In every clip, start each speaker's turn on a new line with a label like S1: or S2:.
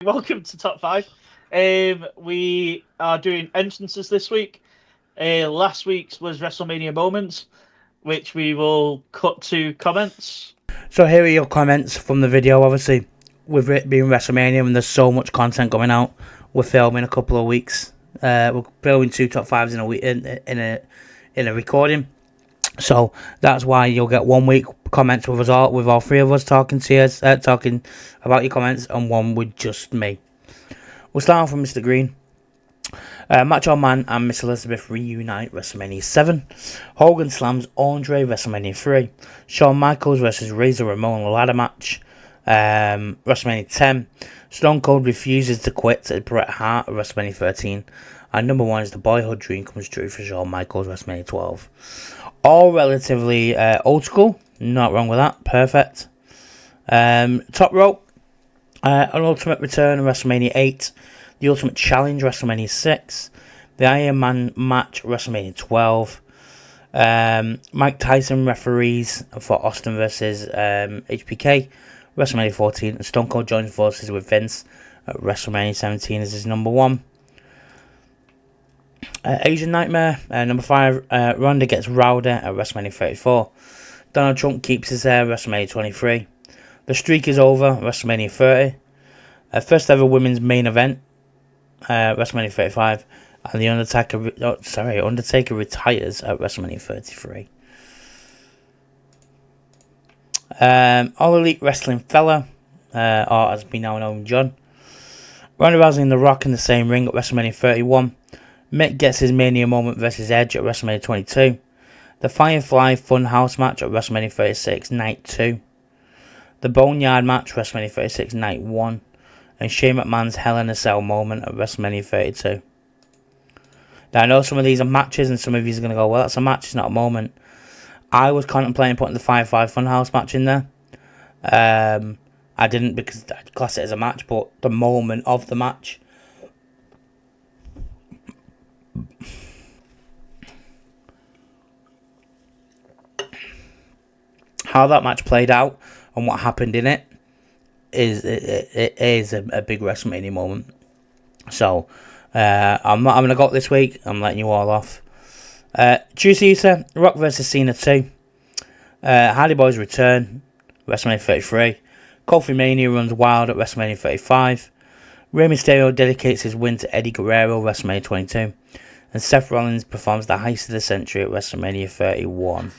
S1: Welcome to Top 5. We are doing entrances this week. Last week's was WrestleMania Moments, which we will cut to comments.
S2: So here are your comments from the video. Obviously, with it being WrestleMania and there's so much content coming out, we're filming a couple of weeks. We're filming 2 top 5s in a week in a recording. So that's why you'll get 1 week comments with all three of us talking to you, talking about your comments, and one with just me. We'll start off with Mr. Green. Macho Man and Miss Elizabeth reunite WrestleMania 7. Hogan slams Andre WrestleMania 3. Shawn Michaels versus Razor Ramon ladder match. WrestleMania 10. Stone Cold refuses to quit at Bret Hart at WrestleMania 13. And number 1 is the boyhood dream comes true for Shawn Michaels WrestleMania 12. All relatively old school. Not wrong with that. Perfect. Top rope. An Ultimate Return WrestleMania 8. The Ultimate Challenge WrestleMania 6. The Iron Man match WrestleMania 12. Mike Tyson referees for Austin versus HBK WrestleMania 14. And Stone Cold joins forces with Vince at WrestleMania 17 as his number 1. Asian Nightmare, number 5. Ronda gets Rouder at WrestleMania 34. Donald Trump keeps his hair, WrestleMania 23. The streak is over, WrestleMania 30. First ever women's main event, WrestleMania 35. And the Undertaker retires at WrestleMania 33. All Elite Wrestling Fella, or as we now know John. Ronda Rousey and The Rock in the same ring at WrestleMania 31. Mick gets his Mania moment versus Edge at WrestleMania 22. The Firefly Funhouse match at WrestleMania 36, Night 2. The Boneyard match, WrestleMania 36, Night 1. And Shane McMahon's Hell in a Cell moment at WrestleMania 32. Now, I know some of these are matches, and some of you are going to go, well, that's a match, it's not a moment. I was contemplating putting the Firefly Funhouse match in there. I didn't because I'd class it as a match, but the moment of the match. How that match played out and what happened in it is a big WrestleMania moment. So I'm not having a go this week. I'm letting you all off. Tuesday, Rock vs Cena 2. Hardy Boys return, WrestleMania 33. Kofi Mania runs wild at WrestleMania 35. Rey Mysterio dedicates his win to Eddie Guerrero, WrestleMania 22. And Seth Rollins performs the heist of the century at WrestleMania 31.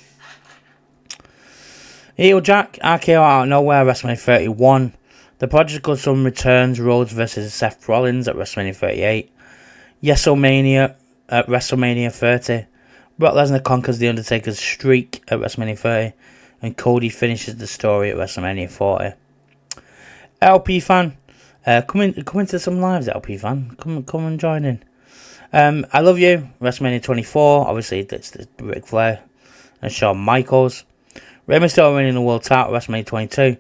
S2: Heel Jack, RKO out of nowhere, WrestleMania 31. The Prodigal Son returns, Rhodes versus Seth Rollins at WrestleMania 38. Yesomania at WrestleMania 30. Brock Lesnar conquers The Undertaker's streak at WrestleMania 30. And Cody finishes the story at WrestleMania 40. LP fan, come into some lives, LP fan. Come and join in. I Love You, WrestleMania 24. Obviously, it's Ric Flair and Shawn Michaels. Rey Mysterio winning the world title at WrestleMania 22.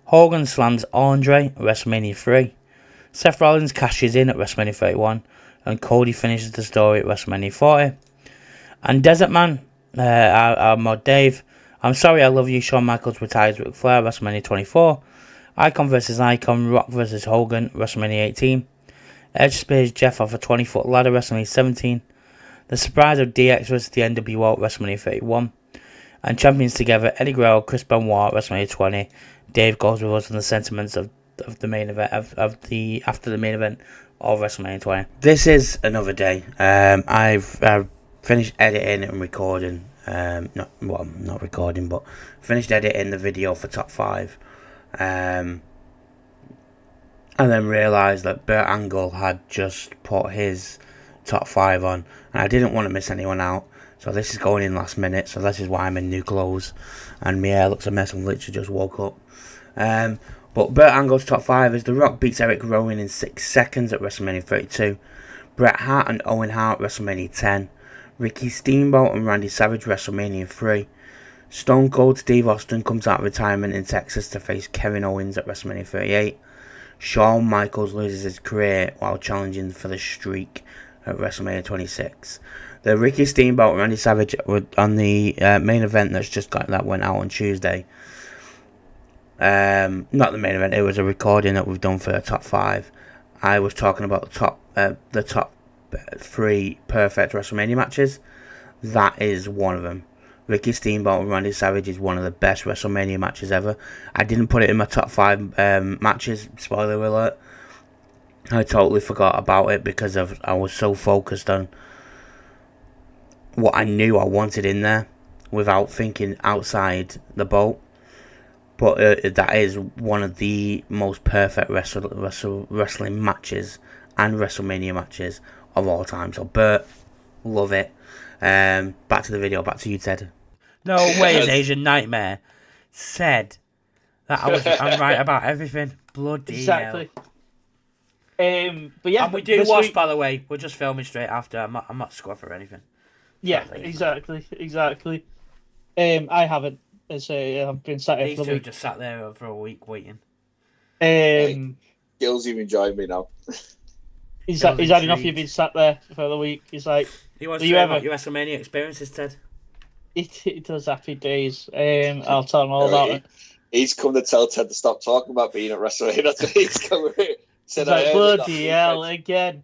S2: Hogan slams Andre at WrestleMania 3. Seth Rollins cashes in at WrestleMania 31. And Cody finishes the story at WrestleMania 40. And Desert Man, our mod Dave. I'm sorry, I love you. Shawn Michaels retires Ric Flair at WrestleMania 24. Icon versus Icon. Rock versus Hogan, WrestleMania 18. Edge spears Jeff off a 20-foot ladder, WrestleMania 17. The surprise of DX versus the NWO at WrestleMania 31. And champions together, Eddie Guerrero, Chris Benoit, WrestleMania 20. Dave goes with us on the sentiments of the main event after the main event of WrestleMania 20. This is another day. I've finished editing and recording. Not recording, but finished editing the video for Top 5. And then realised that Bert Angle had just put his Top 5 on, and I didn't want to miss anyone out. So this is going in last minute, so this is why I'm in new clothes. And my hair looks a mess, I've literally just woke up. But Bert Angle's Top 5 is The Rock beats Eric Rowan in 6 seconds at WrestleMania 32. Bret Hart and Owen Hart, WrestleMania 10. Ricky Steamboat and Randy Savage, WrestleMania 3. Stone Cold Steve Austin comes out of retirement in Texas to face Kevin Owens at WrestleMania 38. Shawn Michaels loses his career while challenging for the streak at WrestleMania 26. The Ricky Steamboat and Randy Savage on the main event that went out on Tuesday. Not the main event. It was a recording that we've done for the top 5. I was talking about the top 3 perfect WrestleMania matches. That is one of them. Ricky Steamboat and Randy Savage is one of the best WrestleMania matches ever. I didn't put it in my top 5 matches. Spoiler alert. I totally forgot about it because I was so focused on what I knew I wanted in there without thinking outside the boat. But that is one of the most perfect wrestling matches and WrestleMania matches of all time. So Bert, love it. Back to the video. Back to you, Ted. No way, his Asian Nightmare said that I'm right about everything. Bloody
S1: exactly.
S2: hell.
S1: But yeah,
S2: and we do watch, by the way. We're just filming straight after. I'm not scuffed or anything.
S1: Yeah, exactly. I haven't. I've been sat here
S2: These
S1: for
S2: two
S1: a week.
S2: just sat there for a week waiting.
S3: Gil's even joined me now.
S1: He's had enough. You've been sat there for the week. He's like,
S2: he wants to hear about your WrestleMania experiences, Ted.
S1: It does happy days. I'll tell him all about it.
S3: He's come to tell Ted to stop talking about being at WrestleMania. That's what he's come here.
S1: Said like, bloody hell again.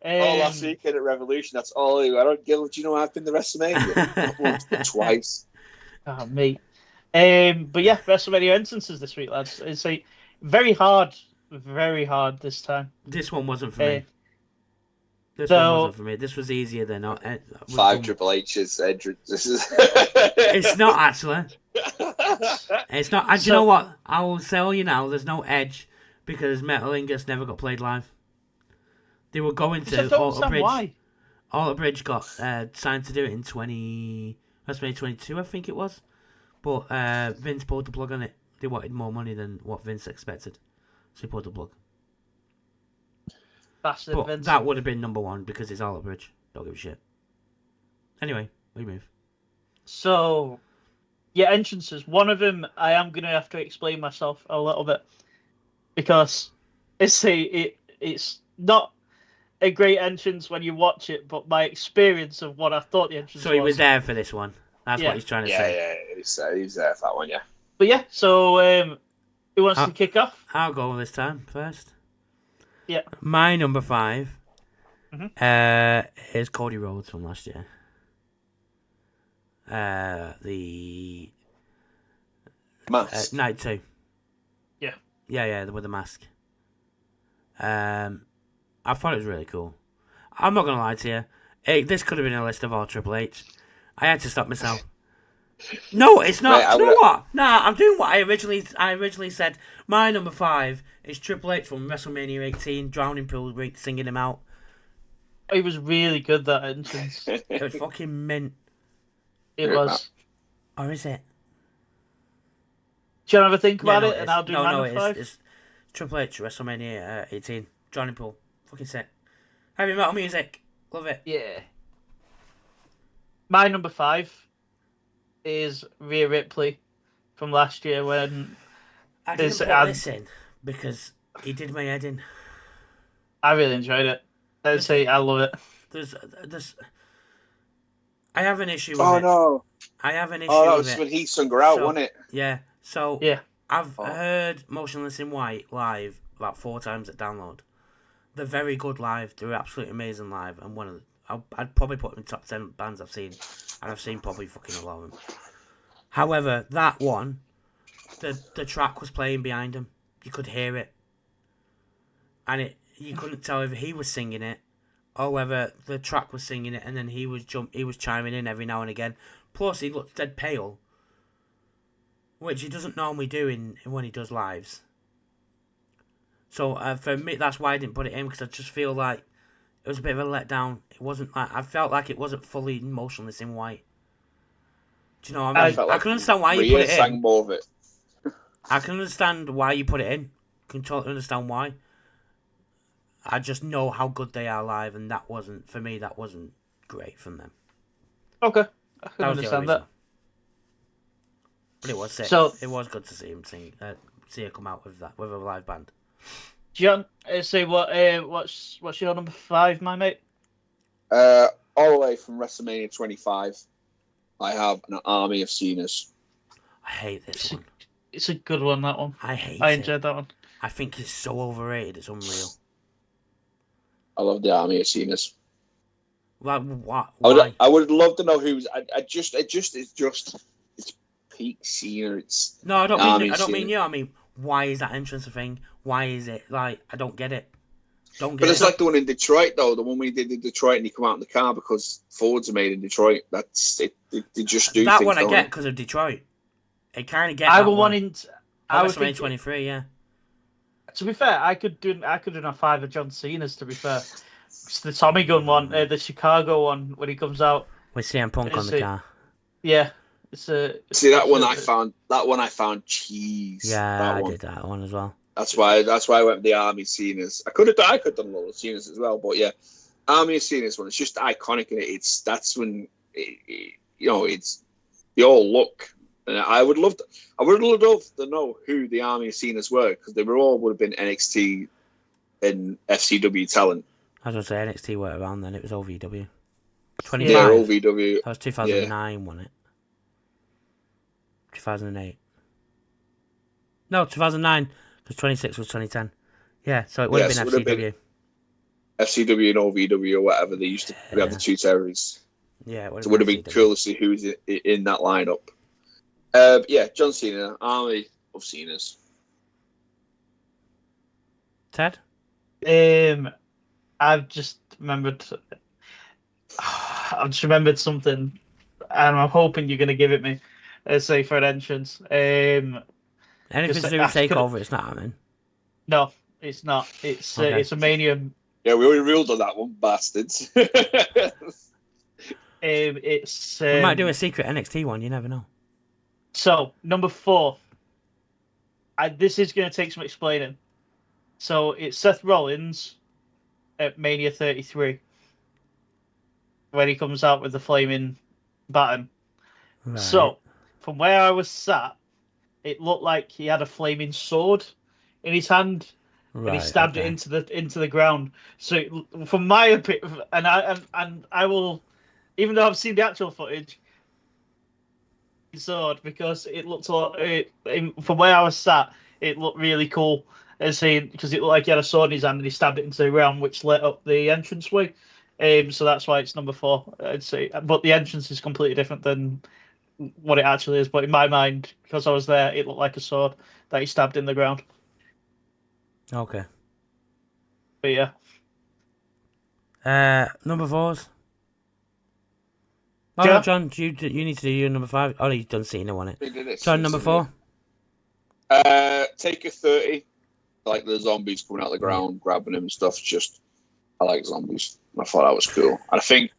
S3: Last weekend at Revolution, that's all. I don't give. Do you know I've been to WrestleMania? Not once, but twice.
S1: Oh, me. But yeah, WrestleMania entrances this week, lads. It's very hard this time.
S2: This one wasn't for me. This wasn't for me. This was easier than
S3: 5 Triple H's entrances.
S2: It's not actually. It's not. And you know what? I will tell you now. There's no Edge because Metal Ingots never got played live. They were going to Alter Bridge. Why? Alter Bridge got signed to do it in WrestleMania 22, I think it was. But Vince pulled the plug on it. They wanted more money than what Vince expected, so he pulled the plug.
S1: Bastard
S2: Vince. That would have been number 1 because it's Alter Bridge. Don't give a shit. Anyway, we move.
S1: So, yeah, entrances. One of them, I am going to have to explain myself a little bit because it's not a great entrance when you watch it, but my experience of what I thought the entrance was.
S2: So he was there for this one. That's what he's trying to say.
S3: Yeah, he's there for that one, yeah.
S1: But yeah, so who wants to kick off?
S2: I'll go this time first.
S1: Yeah.
S2: My number 5 is Cody Rhodes from last year. The
S3: mask.
S2: Night 2.
S1: Yeah.
S2: Yeah, with the mask. I thought it was really cool. I'm not gonna lie to you. This could have been a list of all Triple H. I had to stop myself. No, it's not. Mate, you know what? Nah, I'm doing what I originally said. My number 5 is Triple H from WrestleMania 18, Drowning Pool, singing him out.
S1: It was really good, that entrance.
S2: It was fucking mint.
S1: It was.
S2: Or is it?
S1: Do you want to have a think about it? And I'll do my number 5?
S2: It's Triple H, WrestleMania 18, Drowning Pool. Fucking sick. Heavy metal music. Love it.
S1: Yeah. My number 5 is Rhea Ripley from last year when
S2: I didn't put this in because he did my head in.
S1: I really enjoyed it. I love it.
S2: There's I have an issue with it.
S3: Oh no.
S2: I have an issue with it.
S3: Oh, that was when he sung her out, wasn't it?
S2: Yeah. So
S1: yeah.
S2: I've heard Motionless in White live about 4 times at Download. They're very good live. They're absolutely amazing live, and I'd probably put them in top 10 bands I've seen, and I've seen probably fucking a lot of them. However, that one, the track was playing behind him. You could hear it, and you couldn't tell if he was singing it or whether the track was singing it, and then he was chiming in every now and again. Plus, he looked dead pale, which he doesn't normally do when he does lives. So for me, that's why I didn't put it in, because I just feel like it was a bit of a letdown. It wasn't like I felt like it wasn't fully Motionless in White. Do you know what I mean? I can understand why you put it in.
S3: Sang more of it.
S2: I can understand why you put it in. I can totally understand why. I just know how good they are live, and that wasn't great from them.
S1: Okay, I can understand that.
S2: But it was sick. So it was good to see him see her come out with a live band.
S1: John, say what's your number 5, my mate?
S3: All the way from WrestleMania 25, I have an army of Cenas.
S2: I hate this one.
S1: It's a good one, that one.
S2: I hate
S1: I
S2: it.
S1: enjoyed that one.
S2: I think it's so overrated. It's unreal.
S3: I love the Army of Cena's.
S2: Like what? Why?
S3: I would love to know who's. It's peak Cena. It's
S2: No, I don't
S3: Army
S2: mean. I
S3: of
S2: don't
S3: Cena.
S2: mean you. I mean, why is that entrance a thing? Why is it like? I don't get it. Don't get
S3: But
S2: it.
S3: it's like the one in Detroit, though. The one we did in Detroit, and he come out in the car because Fords are made in Detroit. That's it. They just do
S2: that
S3: things,
S2: one I
S3: don't
S2: get
S3: they?
S2: because of Detroit. I kind of get
S1: I
S2: that
S1: would
S2: one.
S1: I would
S2: WrestleMania
S1: think,
S2: 23, yeah.
S1: to be fair, I could do a 5 of John Cena's. To be fair, it's the Tommy Gun one, the Chicago one when he comes out
S2: With CM Punk on the car.
S1: Yeah,
S3: See that one I found. That one I found cheese.
S2: Yeah, I did that one as well.
S3: That's why I went with the Army Cena's. I could have done a lot of Cena's as well, but yeah, Army of Cena's one. It's just iconic, and that's when it's they all look. And I would love to know who the Army of Cena's were, because they would have been NXT and FCW talent.
S2: I was going to say NXT weren't around then. It was OVW. 25.
S3: Yeah, OVW.
S2: That was 2009, wasn't it? 2008. No, 2009. Because 26 was 2010. Yeah, so it would have been FCW.
S3: FCW and OVW or whatever. They used to have the two territories.
S2: Yeah, it
S3: would have been cool to see who's in that lineup. Yeah, John Cena, Army of Cena's.
S2: Ted?
S1: I've just remembered something, and I'm hoping you're going to give it me. Say for an entrance.
S2: Anything to do with Takeover, it's not happening.
S1: No, it's not. It's a Mania.
S3: Yeah, we already ruled on that one, bastards.
S2: We might do a secret NXT one. You never know.
S1: So number 4. This is going to take some explaining. So it's Seth Rollins at Mania 33 when he comes out with the flaming baton. Right. So from where I was sat, it looked like he had a flaming sword in his hand, and he stabbed it into the ground. So from my opinion, and I will, even though I've seen the actual footage, sword, because it looked from where I was sat, it looked really cool. Because it looked like he had a sword in his hand and he stabbed it into the ground, which lit up the entranceway. So that's why it's number 4, I'd say. But the entrance is completely different than what it actually is. But in my mind, because I was there, it looked like a sword that he stabbed in the ground.
S2: Okay.
S1: But yeah.
S2: Number 4s. Oh, yeah. No, John, you need to do your number 5. Oh, you've done Cena, wasn't it? John, number 4.
S3: Take a 30. Like the zombies coming out of the ground, grabbing him and stuff. I like zombies. I thought that was cool. And I think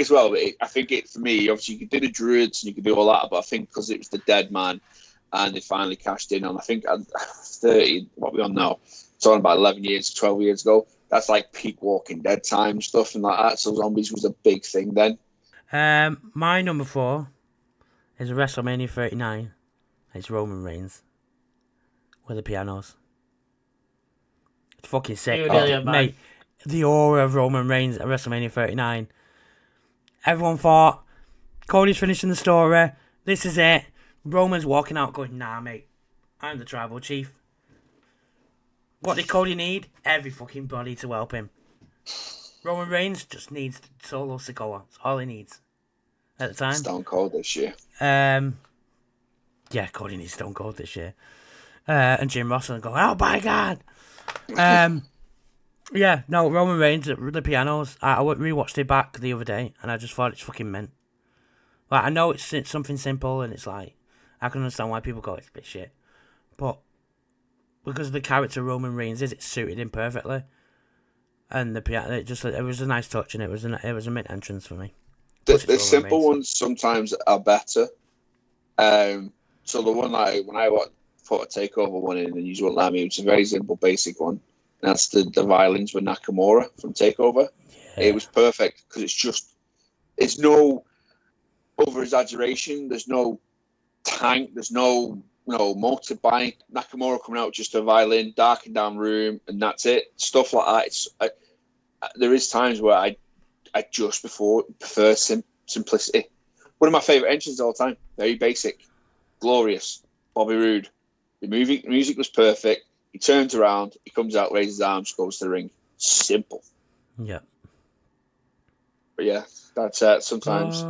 S3: as well, for me, obviously you could do the Druids and you could do all that, but I think because it was the Dead Man and they finally cashed in on, I think at 30, what we on now, talking about 11 years, 12 years ago, that's like peak Walking Dead time stuff and like that. So zombies was a big thing then.
S2: My number 4 is WrestleMania 39. It's Roman Reigns with the pianos. It's fucking sick. Mate, the aura of Roman Reigns at WrestleMania 39. Everyone thought, Cody's finishing the story. This is it. Roman's walking out going, nah, mate. I'm the tribal chief. What did Cody need? Every fucking body to help him. Roman Reigns just needs Solo Sikoa. That's all he needs. At the time.
S3: Stone Cold this year.
S2: Yeah, Cody needs Stone Cold this year. And Jim Ross will go, oh my God. Yeah, no, Roman Reigns at the pianos. I rewatched it back the other day, and I just thought it's fucking mint. Like, I know it's something simple, and it's like, I can understand why people go, it's a bit shit. But because of the character Roman Reigns is, it suited him perfectly. And the piano, it was a nice touch, and it was a mint entrance for me.
S3: The simple ones sometimes are better. So the one when I put a takeover one in, and you won't let me, it's a very simple, basic one. And that's the violins with Nakamura from Takeover. Yeah. It was perfect because it's no over exaggeration. There's no tank. There's no motorbike. Nakamura coming out with just a violin, darkened down room, and that's it. Stuff like that. There is times where I just prefer simplicity. One of my favorite entrances of all time. Very basic, glorious. Bobby Roode. The music was perfect. He turns around, he comes out, raises his arms, goes to the ring. Simple.
S2: Yeah.
S3: But yeah, that's sometimes.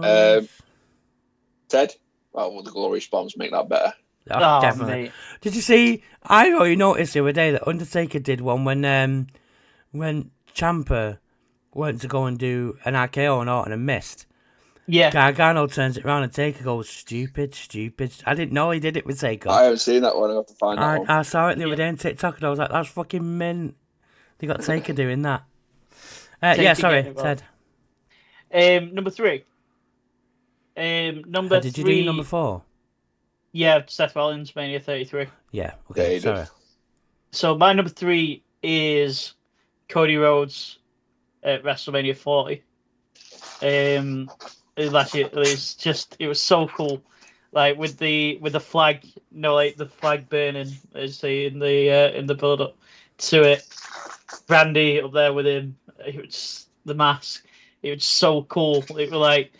S3: Ted? Well, the Glorious Bombs make that better.
S2: Oh, definitely.
S1: Mate.
S2: Did you see? I already noticed the other day that Undertaker did one when Ciampa went to go and do an RKO on Orton and missed.
S1: Yeah.
S2: Gargano turns it around and Taker goes, stupid. I didn't know he did it with Taker.
S3: I haven't seen that one. I have to find that one.
S2: I saw it the other day on TikTok and I was like, that's fucking mint. They got Taker doing that. Yeah, sorry, Ted.
S1: Number 3. Number 3.
S2: Did you do number 4?
S1: Yeah, Seth Rollins, Mania 33.
S2: Yeah, okay, sorry.
S1: So my number 3 is Cody Rhodes at WrestleMania 40. It was so cool, like with the flag, like the flag burning, as in the build up to it. Brandy up there with him, it was the mask. It was so cool. It was like,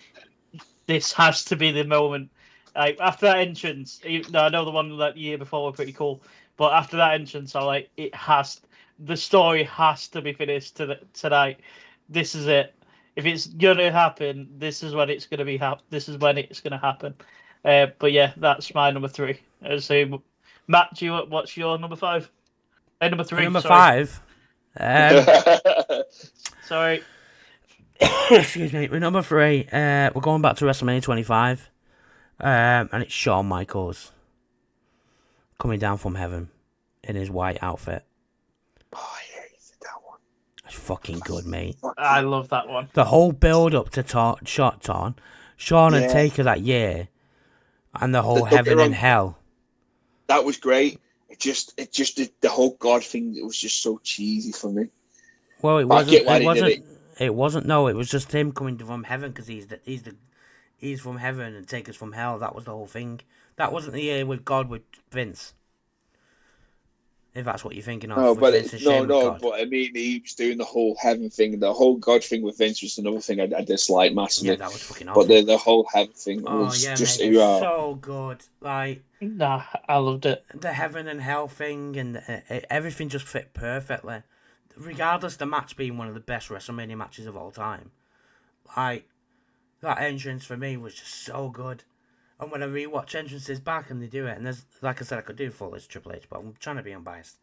S1: this has to be the moment. Like after that entrance, I know the one that the year before were pretty cool, but after that entrance, the story has to be finished tonight. This is it. If it's gonna happen, this is when it's gonna be This is when it's gonna happen. But yeah, that's my number 3. So, Matt, what's your number 5? Number 3.
S2: Number
S1: sorry.
S2: 5.
S1: Sorry.
S2: Excuse me. We're number 3. We're going back to WrestleMania 25. And it's Shawn Michaels coming down from heaven in his white outfit.
S3: Oh, I hated that one.
S2: It's fucking good, mate.
S1: I love that one.
S2: The whole build up to Shawn and Taker that year, and the whole heaven and hell.
S3: That was great. It just the whole God thing. It was just so cheesy for me.
S2: Well, it wasn't. No, it was just him coming from heaven because he's from heaven and Taker's from hell. That was the whole thing. That wasn't the year with God with Vince. If that's what you're thinking of.
S3: No, but I mean, he was doing the whole heaven thing. The whole God thing with Vince was another thing I disliked massively.
S2: Yeah, that was fucking awesome.
S3: But the whole heaven thing was just
S2: so good. Like,
S1: nah, I loved it.
S2: The heaven and hell thing and everything just fit perfectly. Regardless, the match being one of the best WrestleMania matches of all time. Like, that entrance for me was just so good. And when I rewatch entrances back and they do it, and there's, like I said, I could do full as Triple H, but I'm trying to be unbiased.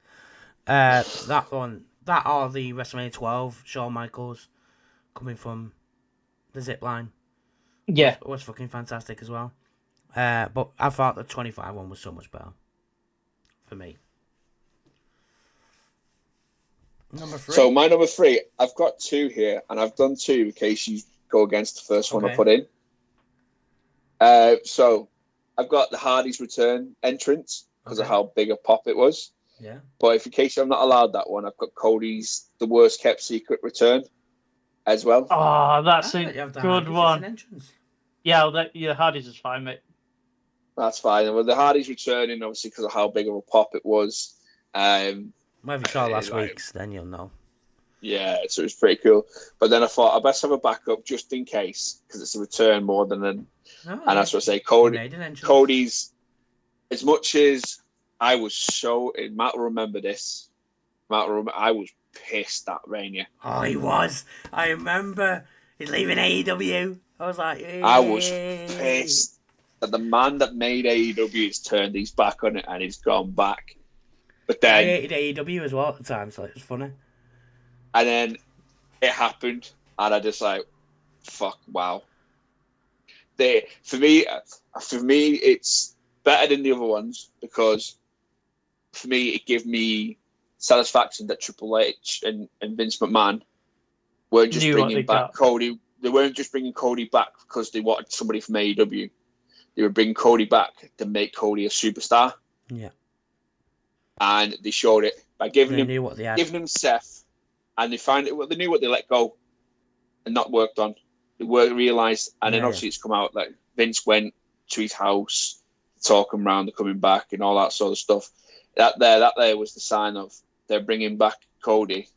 S2: That one, or the WrestleMania 12, Shawn Michaels coming from the zip line.
S1: Yeah.
S2: Was fucking fantastic as well. But I thought the 25 one was so much better. For me. Number 3.
S3: So my number 3, I've got 2 here, and I've done 2 in case you go against the first one I put in. So I've got the Hardy's return entrance because of how big a pop it was.
S2: Yeah.
S3: But in case I'm not allowed that one, I've got Cody's The Worst Kept Secret return as well.
S1: Oh, that's a good one. Yeah, Hardy's is fine, mate.
S3: That's fine. Well, the Hardy's returning, obviously, because of how big of a pop it was.
S2: Well, if you saw last week's, then you'll know.
S3: Yeah, so it was pretty cool. But then I thought I best have a backup just in case, because it's a return more than an. And that's what I say. Cody's, as much as I was so, Matt will remember this. I was pissed at Mania.
S2: Oh, he was. I remember. He's leaving AEW. I was like, yay.
S3: I was pissed that the man that made AEW has turned his back on it and he's gone back. But then
S2: I hated AEW as well at the time, so it was funny.
S3: And then it happened, and I just like, fuck, wow. For me, it's better than the other ones because for me, it gave me satisfaction that Triple H and Vince McMahon weren't just bringing back Cody. They weren't just bringing Cody back because they wanted somebody from AEW. They were bringing Cody back to make Cody a superstar.
S2: Yeah.
S3: And they showed it by giving him Seth. And they knew what they let go and not worked on. They realised, and then obviously it's come out like Vince went to his house, talking around, they're coming back, and all that sort of stuff. That there was the sign of they're bringing back Cody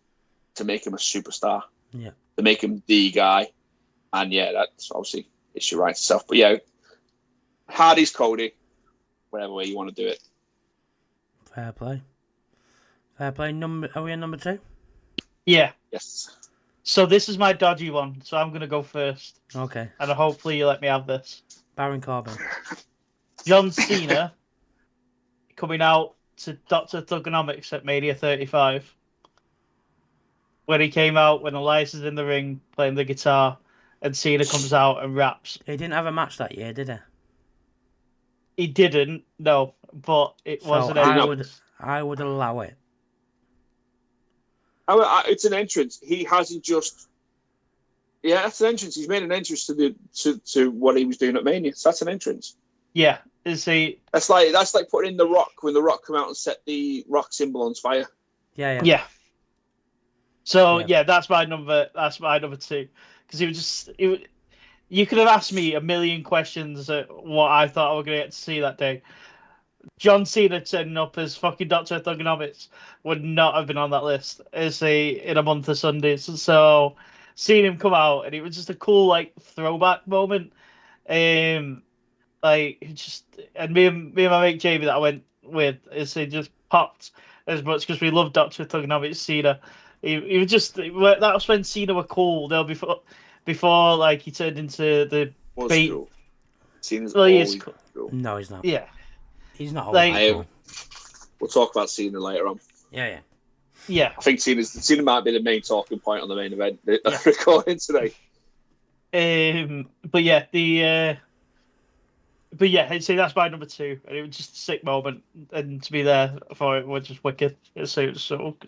S3: to make him a superstar.
S2: Yeah,
S3: to make him the guy, and that's obviously it's your right stuff. But yeah, Hardy's Cody whatever way you want to do it.
S2: Fair play. Are we on number 2?
S1: Yeah.
S3: Yes.
S1: So this is my dodgy one. So I'm gonna go first,
S2: Okay.
S1: and hopefully you let me have this.
S2: Baron Corbin.
S1: John Cena coming out to Dr. Thugonomics at Mania 35. When he came out, when Elias is in the ring playing the guitar, and Cena comes out and raps.
S2: He didn't have a match that year, did he?
S1: He didn't, no, but it was an entrance.
S2: I would allow it.
S3: It's an entrance. He hasn't just. Yeah, that's an entrance. He's made an entrance to what he was doing at Mania. So that's an entrance.
S1: Yeah, is he?
S3: That's like putting in The Rock when The Rock come out and set the Rock symbol on fire.
S2: Yeah.
S1: So yeah, that's my number 2, because you could have asked me a million questions at what I thought I was going to get to see that day. John Cena turning up as fucking Dr. Thugonomics would not have been on that list in a month of Sundays. So seeing him come out, and it was just a cool like throwback moment. And me and my mate Jamie that I went with, it just popped as much because we love Dr. Thugonomics Cena. He was just that was when Cena were cool. Though before like he turned into the bait.
S3: Cool. Cena's
S1: he is cool.
S2: No, he's not.
S1: Yeah.
S2: He's not
S3: cool. We'll talk about Cena later on.
S2: Yeah.
S3: I think Cena might be the main talking point on the main event recording today.
S1: I'd say that's my number 2, and it was just a sick moment, and to be there for it was just wicked. It was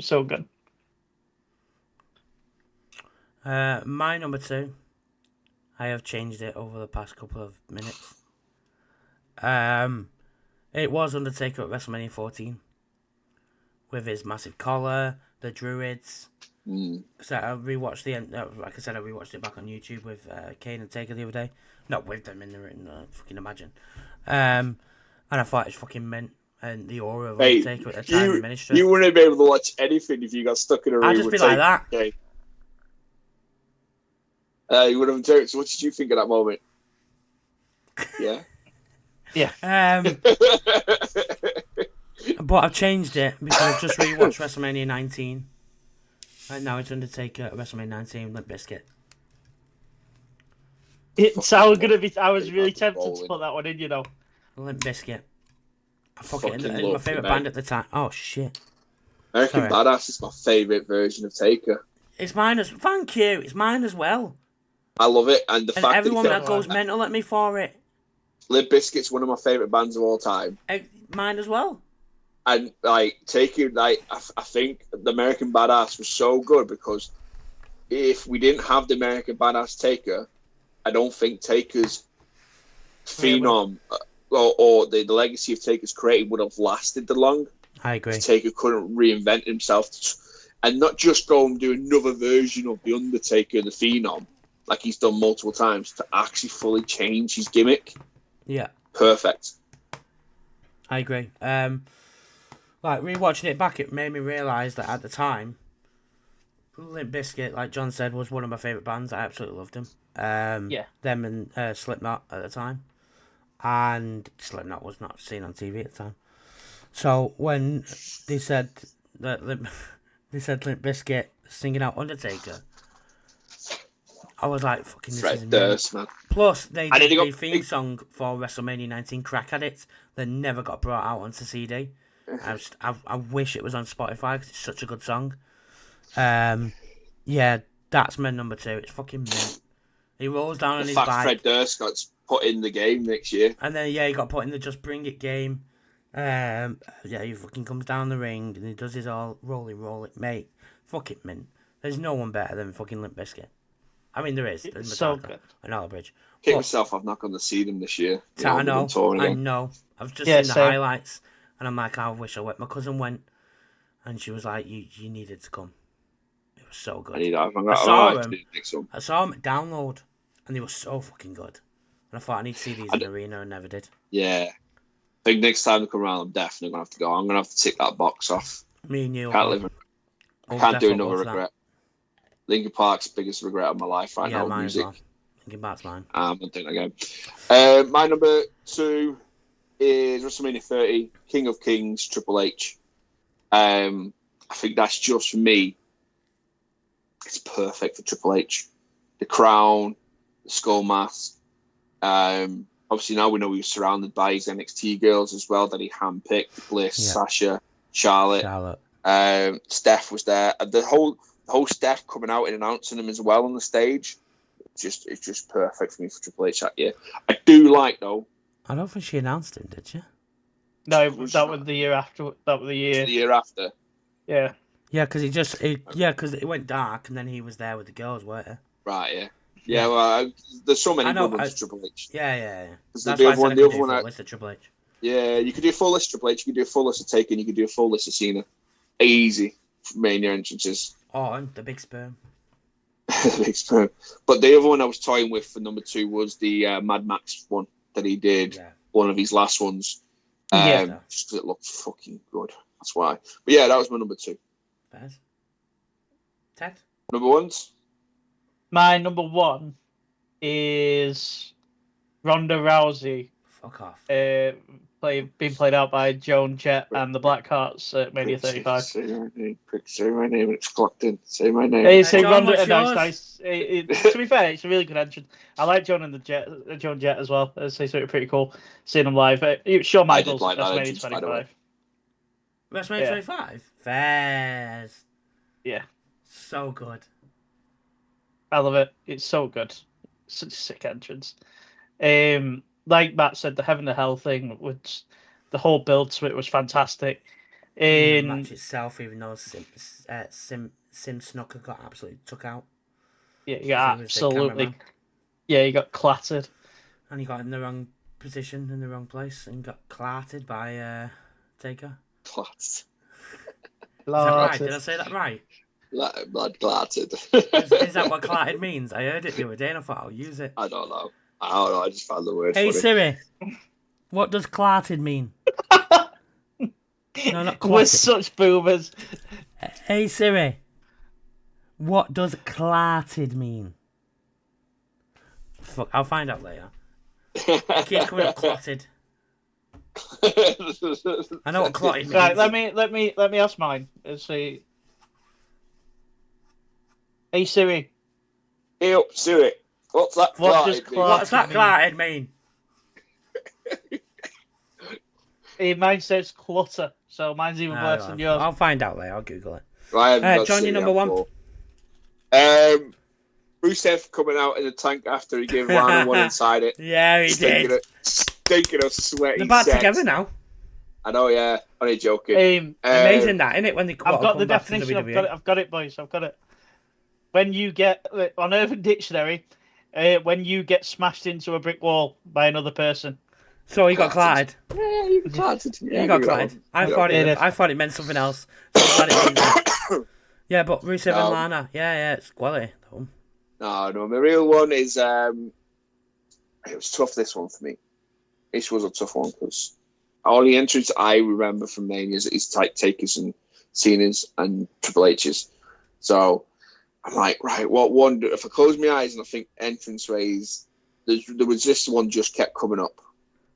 S1: so good.
S2: My number 2. I have changed it over the past couple of minutes. It was Undertaker at WrestleMania 14 with his massive collar, the Druids. Because I rewatched like I said, I rewatched it back on YouTube with Kane and Taker the other day. Not with them in the ring, fucking imagine. And I thought it's fucking mint. And the aura of Undertaker at the time, the ministry.
S3: You wouldn't be able to watch anything if you got stuck in a room.
S2: I'd just be like that.
S3: Okay. You would have enjoyed. So what did you think of that moment? Yeah.
S1: Yeah.
S2: But I've changed it because I've just rewatched WrestleMania 19. And now it's Undertaker at WrestleMania 19, Limp Bizkit.
S1: I was really tempted to put that one in, you know.
S2: Limp Bizkit. My favourite band at the time. Oh, shit.
S3: American Badass is my favourite version of Taker.
S2: It's mine as... Thank you. It's mine as well.
S3: I love it. And fact
S2: everyone that goes mental at me for it.
S3: Limp Bizkit's one of my favourite bands of all time.
S2: Mine as well.
S3: And Taker, I think the American Badass was so good because if we didn't have the American Badass Taker, I don't think Taker's phenom or the legacy of Taker's created would have lasted that long.
S2: I agree.
S3: Taker couldn't reinvent himself and not just go and do another version of the Undertaker, the phenom, like he's done multiple times, to actually fully change his gimmick.
S2: Yeah.
S3: Perfect.
S2: I agree. Like, rewatching it back, it made me realise that at the time, Limp Bizkit, like John said, was one of my favourite bands. I absolutely loved them. Them and Slipknot at the time. And Slipknot was not seen on TV at the time. So when they said that Limp Bizkit singing out Undertaker, I was like, fucking this is
S3: Durst, man.
S2: Plus, they did the theme song for WrestleMania 19, Crack Addict, that never got brought out onto CD. I wish it was on Spotify because it's such a good song. Yeah, that's my number 2. It's fucking mint. He rolls down on his bike.
S3: Fred Durst got put in the game next year.
S2: And then, he got put in the Just Bring It game. He fucking comes down the ring and he does his all roll it, mate. Fucking mint. There's no one better than fucking Limp Bizkit. I mean, there is. There's
S1: so good.
S2: And Oliver Bridge.
S3: Kick myself, I've not gone to see them this year.
S2: I know. I've just seen the highlights. And I'm like, I wish I went. My cousin went, and she was like, "You needed to come. It was so good." I saw him at Download, and they were so fucking good. And I thought I need to see these in the arena, and never did.
S3: Yeah, I think next time they come around, I'm definitely gonna have to go. I'm gonna have to tick that box off.
S2: Me and you.
S3: Can't do another regret. Linkin Park's biggest regret of my life right now.
S2: Mine
S3: Music.
S2: as well. Linkin Park's mine.
S3: I'm not doing that again. My number 2. is WrestleMania 30, King of Kings, Triple H. I think that's just for me. It's perfect for Triple H. The crown, the skull mask. Obviously now we know he was surrounded by his NXT girls as well that he handpicked: Bliss, Sasha, Charlotte. Steph was there. The whole Steph coming out and announcing him as well on the stage. It's just perfect for me for Triple H that year. I do like though.
S2: I don't think she announced him, did she?
S1: No, that was the year after. That was the year
S3: after.
S1: Yeah.
S2: Yeah, because because it went dark and then he was there with the girls, weren't he?
S3: Right. Yeah. Well, there's so many good ones for Triple H.
S2: Yeah.
S3: That's why I said the other one.
S2: List of Triple H.
S3: Yeah, you could do a full list of Triple H. You could do a full list of Taker. You could do a full list of Cena. Easy Mania entrances.
S2: Oh, and the big sperm.
S3: The big sperm. But the other one I was toying with for number 2 was the Mad Max one that he did. Yeah. One of his last ones. Just because it looked fucking good. That's why. But yeah, that was my number 2.
S2: Fairs. Ted?
S3: Number 1s?
S1: My number 1 is Ronda Rousey.
S2: Fuck off.
S1: Being played out by Joan Jett and the Blackhearts at Mania 35.
S3: Say my name. It's clocked in. Say my name.
S1: Hey, say Ronda. Nice. To be fair, it's a really good entrance. I like Joan Jett as well. It's pretty cool seeing them live. Shawn Michaels,
S3: like
S1: WrestleMania 25.
S2: WrestleMania 25? Fairs.
S1: Yeah.
S2: So good.
S1: I love it. It's so good. Such a sick entrance. Like Matt said, the Heaven to Hell thing, which the whole build to it was fantastic.
S2: The match itself, even though Sim Snooker got absolutely took out.
S1: Yeah, he got absolutely. Yeah, he got clattered.
S2: And he got in the wrong position, in the wrong place, and got clattered by Taker.
S3: Clattered.
S2: Is that right? Did I say that right?
S3: Blood clattered.
S2: Is that what clattered means? I heard it the other day and I thought I'll use it.
S3: I don't know. I just found the word.
S2: Hey
S3: funny.
S2: Siri, what does clattered mean? No, not clattered.
S1: We're such boomers.
S2: Hey Siri, what does clattered mean? Fuck, I'll find out later. It keeps coming up clotted. I know what clotted means.
S1: Right, let me ask mine. Let's see. Hey Siri.
S3: Hey up, Siri. What's that?
S2: What's that clattered mean?
S1: Mine says clutter, so mine's even worse than yours.
S2: I'll find out later. I'll Google it.
S3: Right,
S2: John, your number 1.
S3: Rusev coming out in the tank after he gave Lana one inside it.
S2: Yeah, he did.
S3: Stinking of sweaty
S2: They're back
S3: sex.
S2: together now.
S3: I know, yeah. Only joking.
S2: Amazing that, isn't it? When they
S1: I've got the definition. I've got it, boys. I've got it. When you get on Urban Dictionary, when you get smashed into a brick wall by another person.
S2: So he got clattered.
S3: Yeah, he got clattered. Yeah,
S2: he got clattered. I thought it meant something else. So I'm glad it means it. Yeah, but Rusev and Lana. Yeah, it's quality.
S3: No, my real one is. It was tough. This one for me. This was a tough one because all the entries I remember from Mania is Takers and Cena's and Triple H's. So I'm like, right, what one? If I close my eyes and I think entrance ways, there was this one just kept coming up.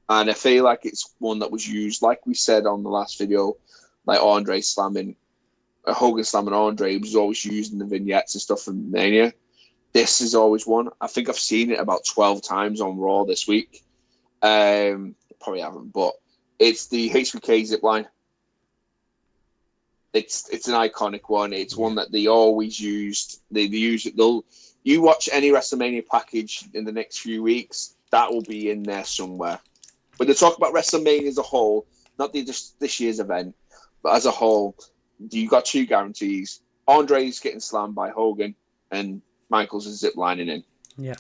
S3: And I feel like it's one that was used, like we said on the last video, like Andre slamming, Hogan slamming Andre. It was always used in the vignettes and stuff from Mania. This is always one. I think I've seen it about 12 times on Raw this week. Probably haven't, but it's the HBK zipline. It's an iconic one. It's one that they always used. They use it. You watch any WrestleMania package in the next few weeks, that will be in there somewhere. When they talk about WrestleMania as a whole, not just this year's event, but as a whole, you got 2 guarantees. Andre's getting slammed by Hogan, and Michaels is ziplining in.
S2: Yeah.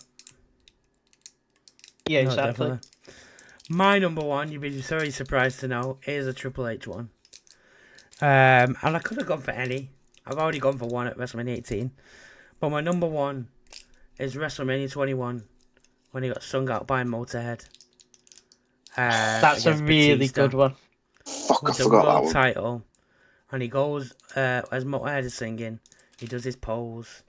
S1: Yeah, exactly.
S2: Definitely. My number 1, you'd be very surprised to know, is a Triple H one. And I could have gone for any. I've already gone for one at WrestleMania 18. But my number 1 is WrestleMania 21, when he got sung out by Motorhead.
S1: That's a really
S2: Batista,
S1: good one.
S3: Fuck,
S2: with
S3: I
S2: the
S3: forgot that
S2: world
S3: one.
S2: title. And he goes, as Motorhead is singing, he does his pose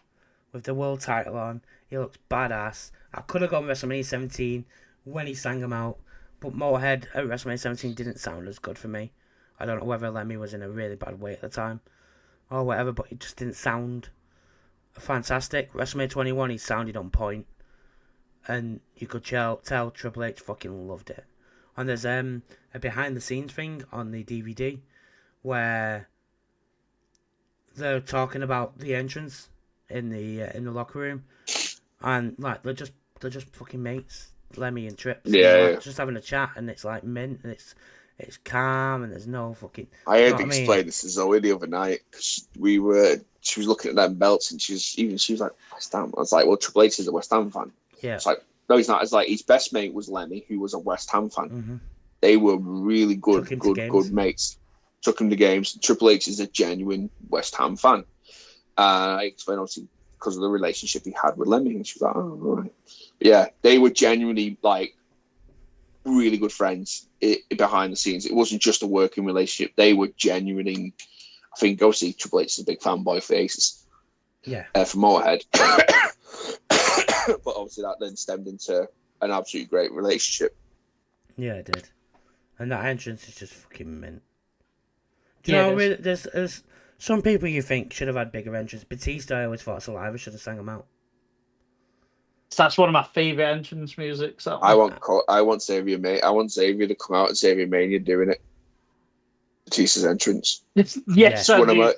S2: with the world title on. He looks badass. I could have gone WrestleMania 17 when he sang him out. But Motorhead at WrestleMania 17 didn't sound as good for me. I don't know whether Lemmy was in a really bad way at the time or whatever, but it just didn't sound fantastic. WrestleMania 21, he sounded on point, and you could tell Triple H fucking loved it. And there's a behind the scenes thing on the DVD where they're talking about the entrance in the locker room, and like they're just fucking mates, Lemmy and Trips.
S3: Yeah,
S2: and, like,
S3: yeah.
S2: just having a chat, and it's like mint, and it's calm, and there's no fucking.
S3: I
S2: you
S3: had
S2: know
S3: to
S2: what I mean?
S3: explain this to Zoe the other night because she was looking at them belts and she was like, West Ham. I was like, well, Triple H is a West Ham fan.
S2: Yeah.
S3: It's like, no, he's not. It's like his best mate was Lemmy, who was a West Ham fan.
S2: Mm-hmm.
S3: They were really
S2: Took him to games.
S3: good mates. Took him to games. Triple H is a genuine West Ham fan. I explained obviously because of the relationship he had with Lemmy, and she was like, oh, all right. But yeah, they were genuinely like really good friends behind the scenes. It wasn't just a working relationship. They were genuinely. I think obviously Triple H is a big fanboy for Aces.
S2: Yeah.
S3: For Motorhead. But obviously that then stemmed into an absolutely great relationship.
S2: Yeah, it did. And that entrance is just fucking mint. Do
S1: Yeah,
S2: you know,
S1: it
S2: really, there's some people you think should have had bigger entrances. Batista, I always thought Saliva should have sang them out.
S1: That's one of my favourite entrance musics.
S3: I want Xavier to come out and Xavier Mania doing it. Batista's entrance.
S1: Yes,
S2: Yeah.
S3: It's one of my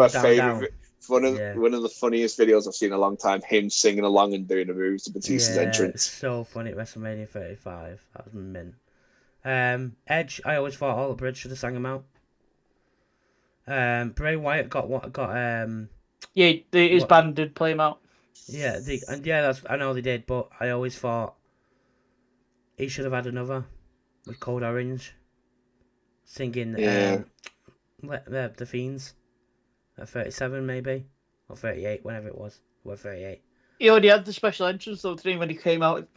S2: Down,
S3: favorite. It's one of
S2: Yeah.
S3: one of the funniest videos I've seen in a long time. Him singing along and doing the moves to Batista's
S2: It's
S3: entrance.
S2: so funny at WrestleMania 35. That was mint. Edge, I always thought Alter Bridge should have sang him out. Bray Wyatt got
S1: his band did play him out.
S2: Yeah, I know they did, but I always thought he should have had another with Code Orange singing the Fiends at 37 maybe or 38, whenever it was. Well, 38.
S1: He already had the special entrance though, didn't he, when he came out?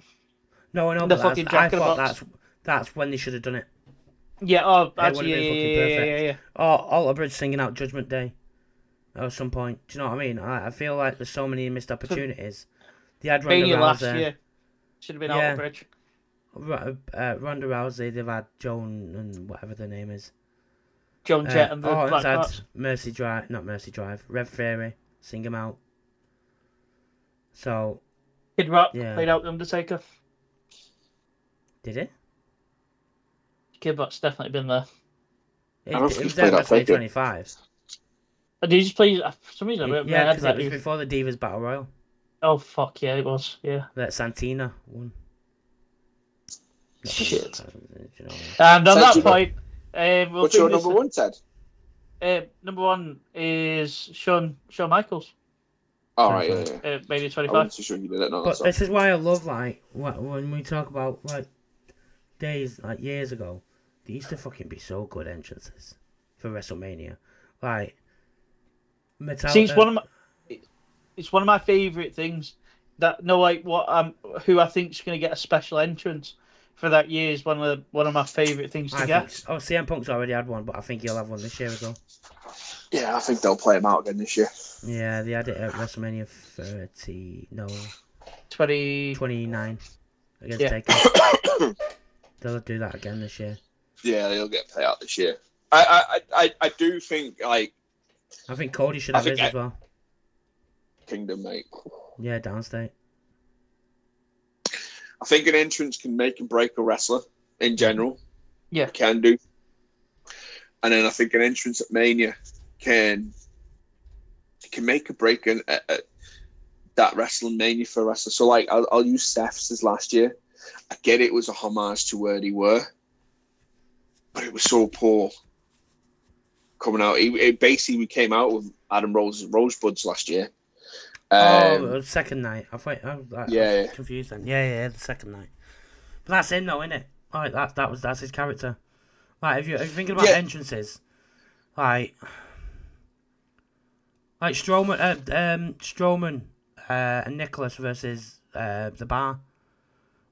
S2: No, I know,
S1: The
S2: but
S1: fucking
S2: I
S1: Jack in the
S2: thought
S1: Box.
S2: that's when they should have done it.
S1: Yeah, oh,
S2: It
S1: actually,
S2: would have been fucking perfect.
S1: yeah.
S2: Or Alter Bridge singing out Judgment Day at some point. Do you know what I mean? I feel like there's so many missed opportunities. They had Ronda
S1: Mania last
S2: Rousey.
S1: year should have been
S2: Yeah.
S1: Alter Bridge.
S2: Ronda Rousey, they've had Joan and whatever their name is.
S1: Joan Jett and the Black
S2: Orton's had
S1: Hearts.
S2: not Mercy Drive, Rev Theory, sing him out. So,
S1: Kid Rock
S2: Yeah.
S1: played out the Undertaker.
S2: did it?
S1: Kid Rock's definitely been there.
S2: It
S3: don't think
S2: was
S3: he's
S2: there
S3: played
S2: at
S3: out Taker.
S2: 25.
S1: Did he just play? For some reason, I
S2: Yeah,
S1: had
S2: because
S1: that.
S2: it was before the Divas Battle Royal
S1: Oh fuck yeah, it was. Yeah.
S2: that Santina won.
S1: Shit.
S2: Do you know what I mean?
S1: And on that
S3: Santina.
S1: point, we'll
S3: What's your
S1: bring
S3: number one, Ted?
S1: number one is Shawn Michaels.
S3: All right, yeah.
S1: Maybe
S3: I
S1: 25.
S3: wasn't too sure you did it. No,
S2: But this is why I love like when we talk about like days like years ago, they used to fucking be so good entrances for WrestleMania. Like Metallica.
S1: See, it's one of my favourite things. That who I think is going to get a special entrance for that year is one of my favourite things to get.
S2: CM Punk's already had one, but I think he'll have one this year as well.
S3: Yeah, I think they'll play him out again this year.
S2: Yeah, they had it at WrestleMania
S1: 29
S2: against
S1: Yeah.
S2: Taker. They'll do that again this year.
S3: Yeah, they'll get play out this year. I do think like
S2: I think Cody should have his as well.
S3: Kingdom, mate.
S2: Yeah, downstate.
S3: I think an entrance can make and break a wrestler in general.
S1: Yeah.
S3: It can do. And then I think an entrance at Mania can make or break that wrestling Mania for a wrestler. So like I'll use Seth's as last year. I get it was a homage to where they were, but it was so poor coming out. It basically came out with Adam Rose's Rosebuds last year.
S2: The second night. I
S3: Yeah.
S2: was confused then. Yeah, the second night. But that's him though, isn't it? Like that's his character. Like if you're thinking about entrances, like Strowman and Nicholas versus the Bar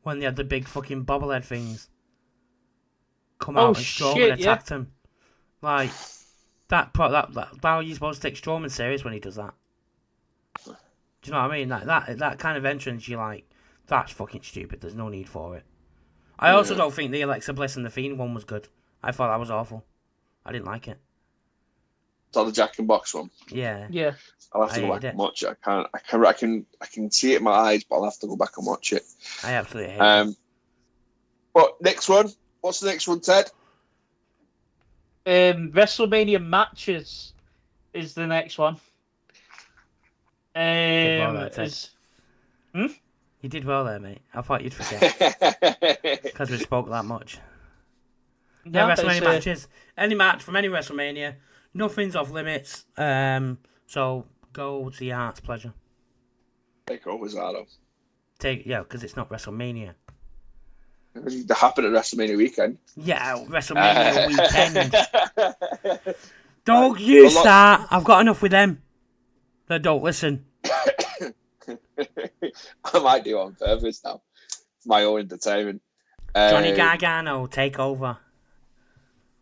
S2: when they had the big fucking bobblehead things come out and Strowman attacked him. Like that how are you supposed to take Strowman serious when he does that? Do you know what I mean? Like that kind of entrance, you're like, that's fucking stupid. There's no need for it. I also don't think the Alexa Bliss and the Fiend one was good. I thought that was awful. I didn't like it.
S3: Is that the Jack in Box one?
S2: Yeah.
S1: Yeah.
S3: I'll have to go back and watch it. I can see it in my eyes, but I'll have to go back and watch it.
S2: I absolutely hate it.
S3: But next one. What's the next one, Ted?
S1: WrestleMania matches is the next one.
S2: You did well there, mate. I thought you'd forget because we spoke that much. Yeah, WrestleMania matches. Any match from any WrestleMania. Nothing's off limits. So go to your heart's pleasure.
S3: Take over Zardo.
S2: Because it's not WrestleMania.
S3: It happened at WrestleMania weekend.
S2: Yeah, WrestleMania weekend. Don't you start. I've got enough with them. That don't listen.
S3: I might do it on purpose now. It's my own entertainment.
S2: Johnny Gargano, take over.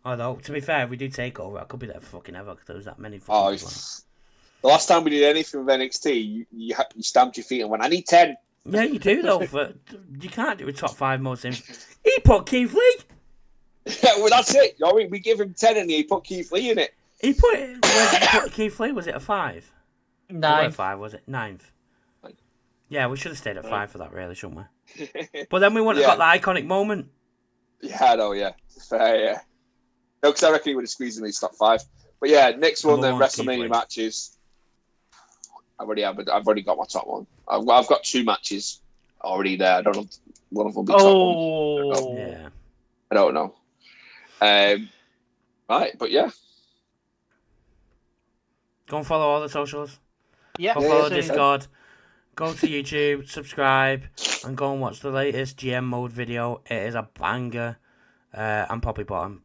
S2: Although, to be fair, if we do take over, I could be there for fucking ever because there was that many fucking people.
S3: The last time we did anything with NXT, you stamped your feet and went, I need 10.
S2: Yeah, you do, though. You can't do a top 5 most things. He put Keith Lee.
S3: Yeah, well, that's it. We give him 10 and he put Keith Lee in it.
S2: Where did he put Keith Lee? Was it a 5?
S1: 9.
S2: A 5, was it? 9th. Yeah, we should have stayed at 5 for that, really, shouldn't we? But then we wouldn't have got the iconic moment.
S3: Yeah, I know, yeah. Fair, yeah. No, because I reckon he would have squeezed in his top 5. But yeah, next one then, WrestleMania matches. I've already got my top one. I've got 2 matches already there. I don't know. One of them will be top one.
S2: Yeah.
S3: I don't know. Right, but yeah.
S2: Go and follow all the socials.
S1: Yeah.
S2: Go follow Discord. Go to YouTube, subscribe, and go and watch the latest GM mode video. It is a banger. I'm probably bottom.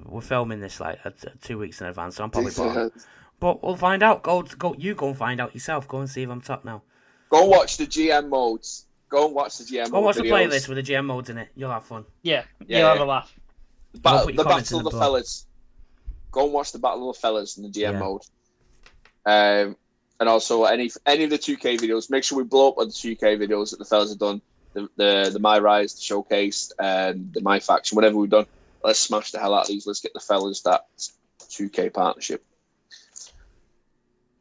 S2: We're filming this like 2 weeks in advance, so I'm probably bottom. But we'll find out. You go and find out yourself. Go and see if I'm top now.
S3: Go and watch the GM modes. Go and watch the GM modes.
S2: Go and watch
S3: videos.
S2: the playlist with the GM modes in it. You'll have fun.
S1: Yeah, you'll have a laugh.
S3: The Battle of the Fellas. Go and watch the Battle of the Fellas in the GM mode. And also any of the 2K videos. Make sure we blow up on the 2K videos that the fellas have done. The My Rise, the Showcase, and the My Faction. Whatever we've done, let's smash the hell out of these. Let's get the fellas that 2K partnership.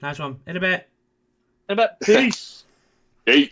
S2: Nice one. In a bit.
S1: Peace.
S3: Hey.